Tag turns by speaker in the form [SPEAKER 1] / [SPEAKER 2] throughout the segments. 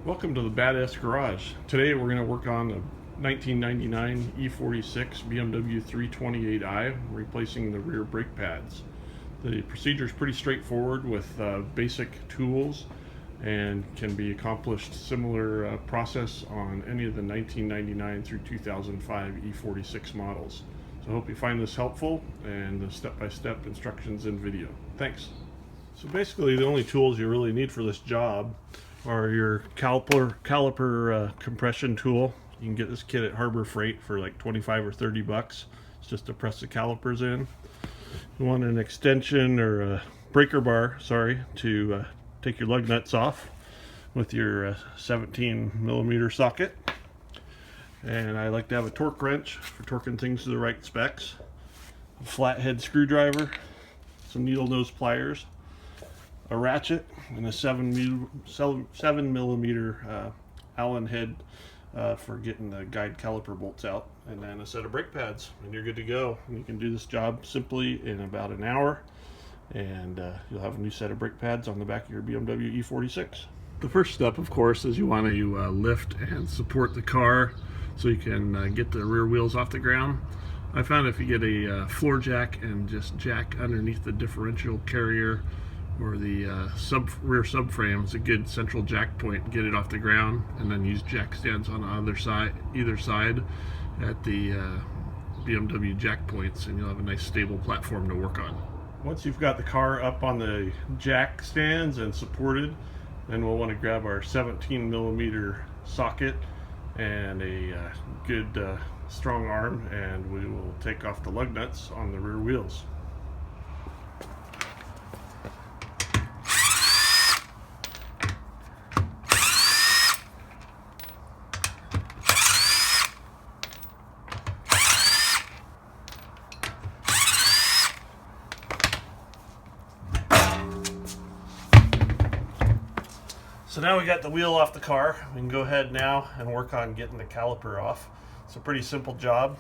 [SPEAKER 1] Welcome to the Badass Garage. Today we're going to work on a 1999 E46 BMW 328i, replacing the rear brake pads. The procedure is pretty straightforward with basic tools and can be accomplished similar process on any of the 1999 through 2005 E46 models. So I hope you find this helpful and the step-by-step instructions in video. Thanks. So basically the only tools you really need for this job are your caliper compression tool. You can get this kit at Harbor Freight for like 25 or 30 bucks. It's just to press the calipers in. You want an extension or a breaker bar, to take your lug nuts off with your 17 millimeter socket. And I like to have a torque wrench for torquing things to the right specs, a flathead screwdriver, some needle nose pliers, a ratchet, and a 7 millimeter Allen head for getting the guide caliper bolts out, and then a set of brake pads, and you're good to go. And you can do this job simply in about an hour, and you'll have a new set of brake pads on the back of your BMW E46. The first step, of course, is you want to lift and support the car so you can get the rear wheels off the ground. I found if you get a floor jack and just jack underneath the differential carrier or the rear subframe, is a good central jack point. Get it off the ground, and then use jack stands on either side at the BMW jack points, and you'll have a nice stable platform to work on. Once you've got the car up on the jack stands and supported, then we'll want to grab our 17 millimeter socket and a good strong arm, and we will take off the lug nuts on the rear wheels. So now we got the wheel off the car, we can go ahead now and work on getting the caliper off. It's a pretty simple job.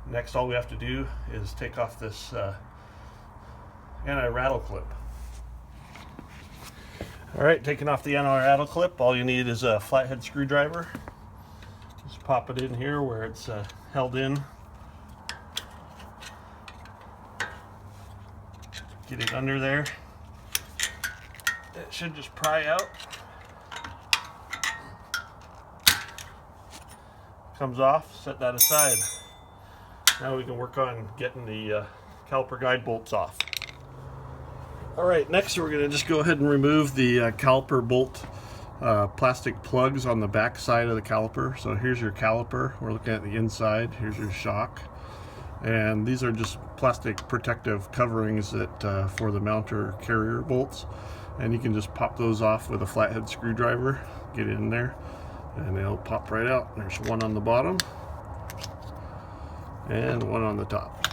[SPEAKER 1] Next, all we have to do is take off this anti-rattle clip. Alright, taking off the anti-rattle clip, all you need is a flathead screwdriver. Just pop it in here where it's held in. Get it under there. It should just pry out. Comes off, set that aside. Now we can work on getting the caliper guide bolts off. Alright, next we're going to just go ahead and remove the caliper bolt plastic plugs on the back side of the caliper. So here's your caliper, we're looking at the inside, here's your shock. And these are just plastic protective coverings that for the mounter carrier bolts. And you can just pop those off with a flathead screwdriver, get in there, and they'll pop right out. There's one on the bottom and one on the top.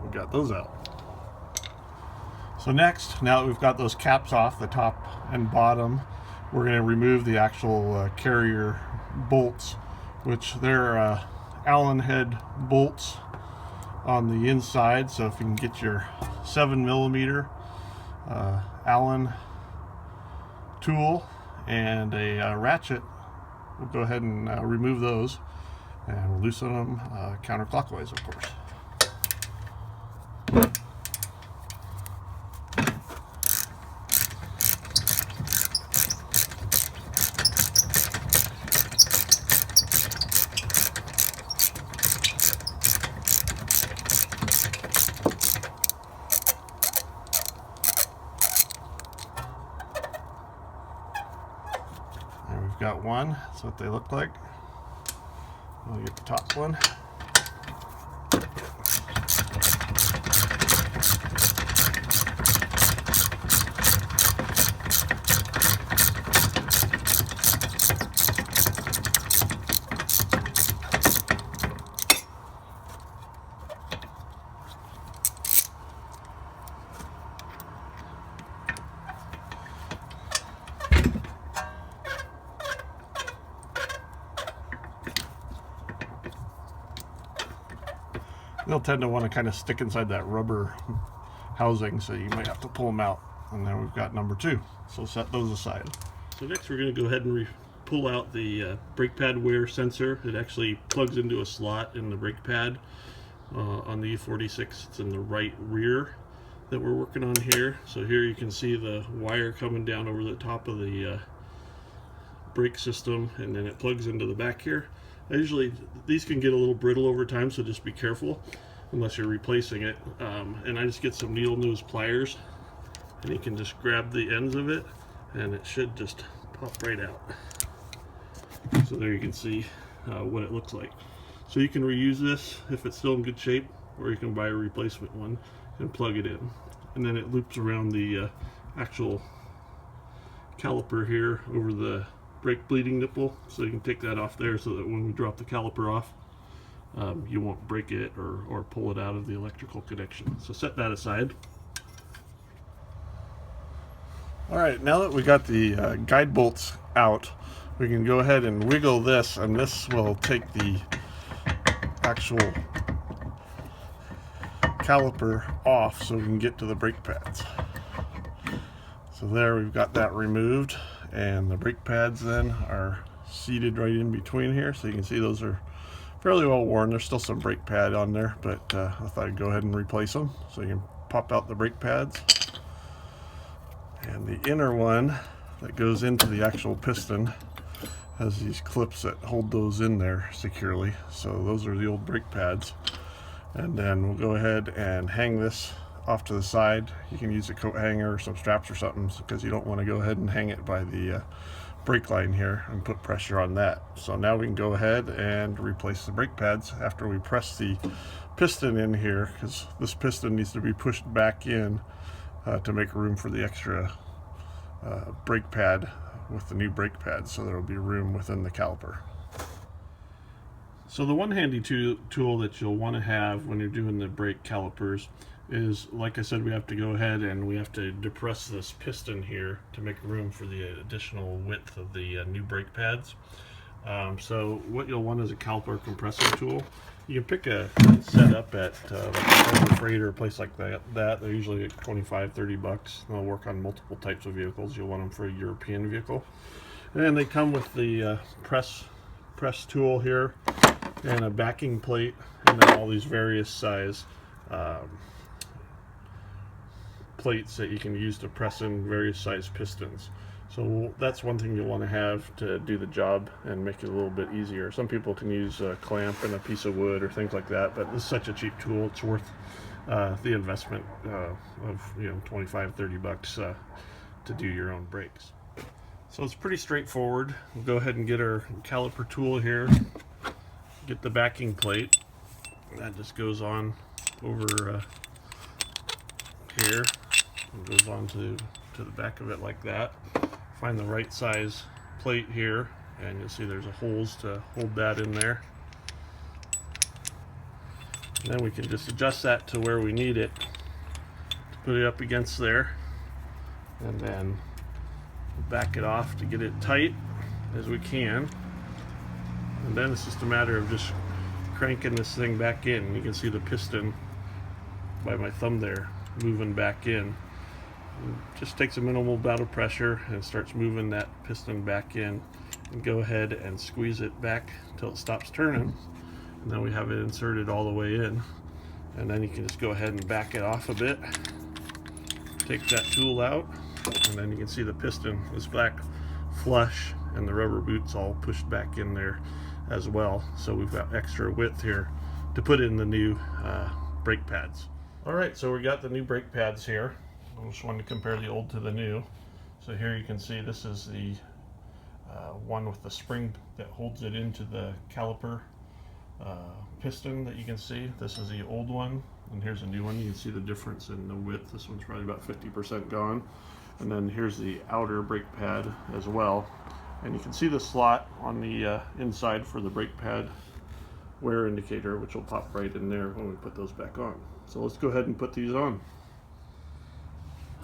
[SPEAKER 1] We got those out. So next, now that we've got those caps off, the top and bottom, we're going to remove the actual carrier bolts, which they're Allen head bolts on the inside. So if you can get your 7 millimeter Allen tool and a ratchet, we'll go ahead and remove those, and we'll loosen them counterclockwise, of course. Got one, that's what they look like. We'll get the top one. They'll tend to want to kind of stick inside that rubber housing, so you might have to pull them out. And then we've got number two, so set those aside. So next we're going to go ahead and pull out the brake pad wear sensor. It actually plugs into a slot in the brake pad on the E46. It's in the right rear that we're working on here. So here you can see the wire coming down over the top of the brake system, and then it plugs into the back here. These can get a little brittle over time, so just be careful unless you're replacing it. And I just get some needle nose pliers, and you can just grab the ends of it and it should just pop right out. So there you can see what it looks like. So you can reuse this if it's still in good shape, or you can buy a replacement one and plug it in, and then it loops around the actual caliper here over the brake bleeding nipple, so you can take that off there so that when we drop the caliper off, you won't break it or pull it out of the electrical connection. So set that aside. Alright, now that we got the guide bolts out, we can go ahead and wiggle this, and this will take the actual caliper off so we can get to the brake pads. So there, we've got that removed, and the brake pads then are seated right in between here, so you can see those are fairly well worn. There's still some brake pad on there, but I thought I'd go ahead and replace them. So you can pop out the brake pads, and the inner one that goes into the actual piston has these clips that hold those in there securely. So those are the old brake pads. And then we'll go ahead and hang this off to the side. You can use a coat hanger or some straps or something, because you don't want to go ahead and hang it by the brake line here and put pressure on that. So now we can go ahead and replace the brake pads after we press the piston in here, because this piston needs to be pushed back in to make room for the extra brake pad with the new brake pads, so there will be room within the caliper. So the one handy tool that you'll want to have when you're doing the brake calipers is, like I said, we have to go ahead and we have to depress this piston here to make room for the additional width of the new brake pads. So what you'll want is a caliper compressor tool. You can pick a set up at like a Freight or a place like that. They're usually like 25-30 bucks. They'll work on multiple types of vehicles. You'll want them for a European vehicle. And they come with the press tool here, and a backing plate, and then all these various size plates that you can use to press in various size pistons. So that's one thing you'll want to have to do the job and make it a little bit easier. Some people can use a clamp and a piece of wood or things like that, but this is such a cheap tool, it's worth the investment of 25-30 bucks to do your own brakes. So it's pretty straightforward. We'll go ahead and get our caliper tool here, get the backing plate. That just goes on over here and goes on to the back of it like that. Find the right size plate here, and you'll see there's a holes to hold that in there. And then we can just adjust that to where we need it to put it up against there, and then back it off to get it tight as we can. And then it's just a matter of just cranking this thing back in. You can see the piston by my thumb there moving back in. It just takes a minimal amount of pressure and starts moving that piston back in, and go ahead and squeeze it back until it stops turning, and then we have it inserted all the way in. And then you can just go ahead and back it off a bit, take that tool out, and then you can see the piston is back flush and the rubber boots all pushed back in there as well. So we've got extra width here to put in the new brake pads. Alright, so we got the new brake pads here. I just wanted to compare the old to the new. So here you can see this is the one with the spring that holds it into the caliper piston that you can see. This is the old one, and here's a new one. You can see the difference in the width. This one's probably about 50% gone. And then here's the outer brake pad as well. And you can see the slot on the inside for the brake pad wear indicator, which will pop right in there when we put those back on. So let's go ahead and put these on.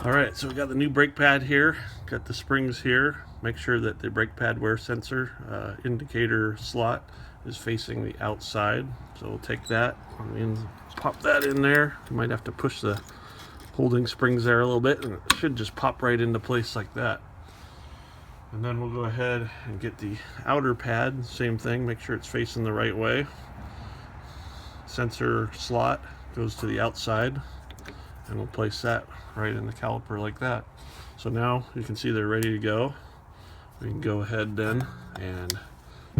[SPEAKER 1] Alright, so we got the new brake pad here, got the springs here. Make sure that the brake pad wear sensor indicator slot is facing the outside. So we'll take that and pop that in there. You might have to push the holding springs there a little bit, and it should just pop right into place like that. And then we'll go ahead and get the outer pad, same thing, make sure it's facing the right way. Sensor slot goes to the outside, and we'll place that right in the caliper like that. So now you can see they're ready to go. We can go ahead then and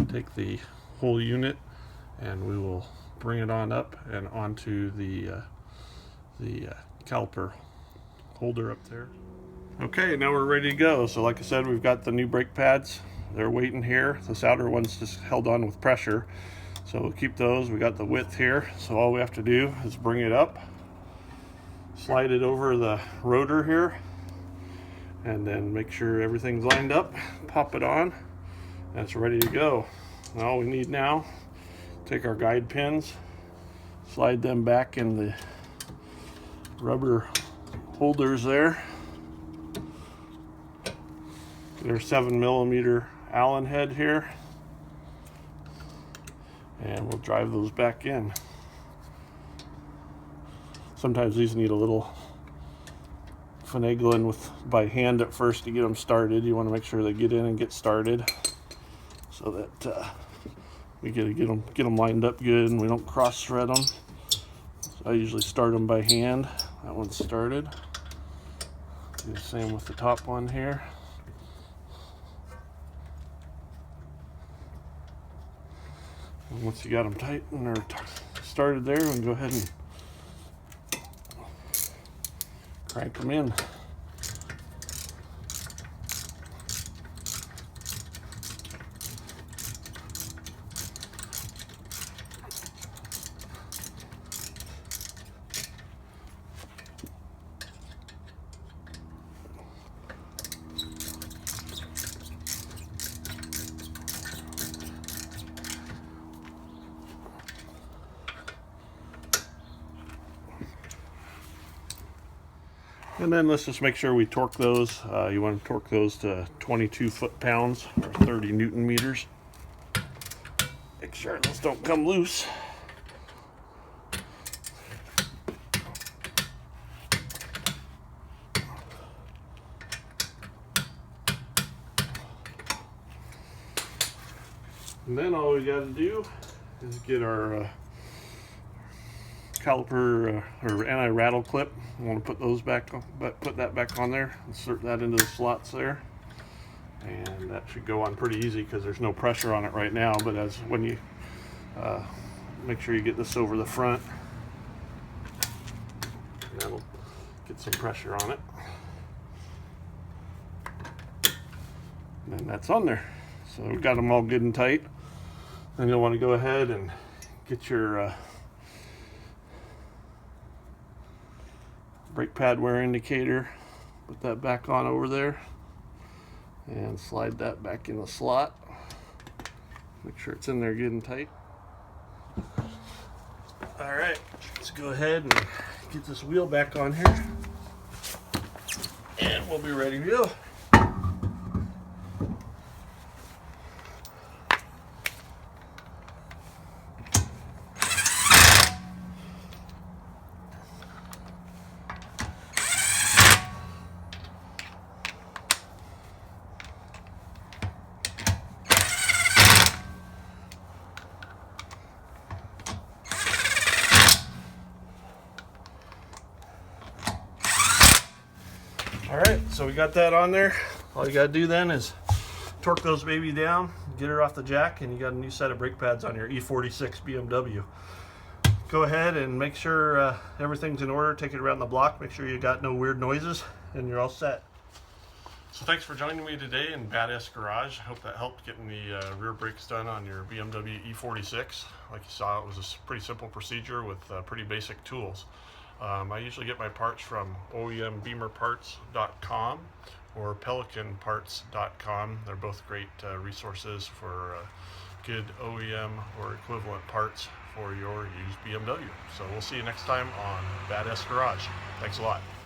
[SPEAKER 1] take the whole unit, and we will bring it on up and onto the caliper holder up there. Okay, now we're ready to go. So like I said, we've got the new brake pads. They're waiting here. This outer one's just held on with pressure. So we'll keep those. We got the width here. So all we have to do is bring it up, slide it over the rotor here, and then make sure everything's lined up, pop it on, and it's ready to go. And all we need now, take our guide pins, slide them back in the rubber holders there. There's 7mm Allen head here, and we'll drive those back in. Sometimes these need a little finagling by hand at first to get them started. You want to make sure they get in and get started, so that we get them lined up good and we don't cross thread them. So I usually start them by hand. That one's started. Do the same with the top one here. And once you got them tight and they're started there, we can go ahead and crank them in. And then let's just make sure we torque those. You want to torque those to 22 foot-pounds or 30 Newton meters. Make sure those don't come loose. And then all we got to do is get our caliper or anti-rattle clip. I want to put those back on, but put that back on there, insert that into the slots there, and that should go on pretty easy because there's no pressure on it right now. But as when you make sure you get this over the front, that'll get some pressure on it, and that's on there. So we've got them all good and tight. Then you'll want to go ahead and get your brake pad wear indicator, put that back on over there, and slide that back in the slot. Make sure it's in there good and tight. Alright, let's go ahead and get this wheel back on here, and we'll be ready to go. Alright, so we got that on there. All you gotta do then is torque those baby down, get her off the jack, and you got a new set of brake pads on your E46 BMW. Go ahead and make sure everything's in order, take it around the block, make sure you got no weird noises, and you're all set. So thanks for joining me today in Badass Garage. I hope that helped getting the rear brakes done on your BMW E46. Like you saw, it was a pretty simple procedure with pretty basic tools. I usually get my parts from OEMBeamerParts.com or PelicanParts.com. They're both great resources for good OEM or equivalent parts for your used BMW. So we'll see you next time on Badass Garage. Thanks a lot.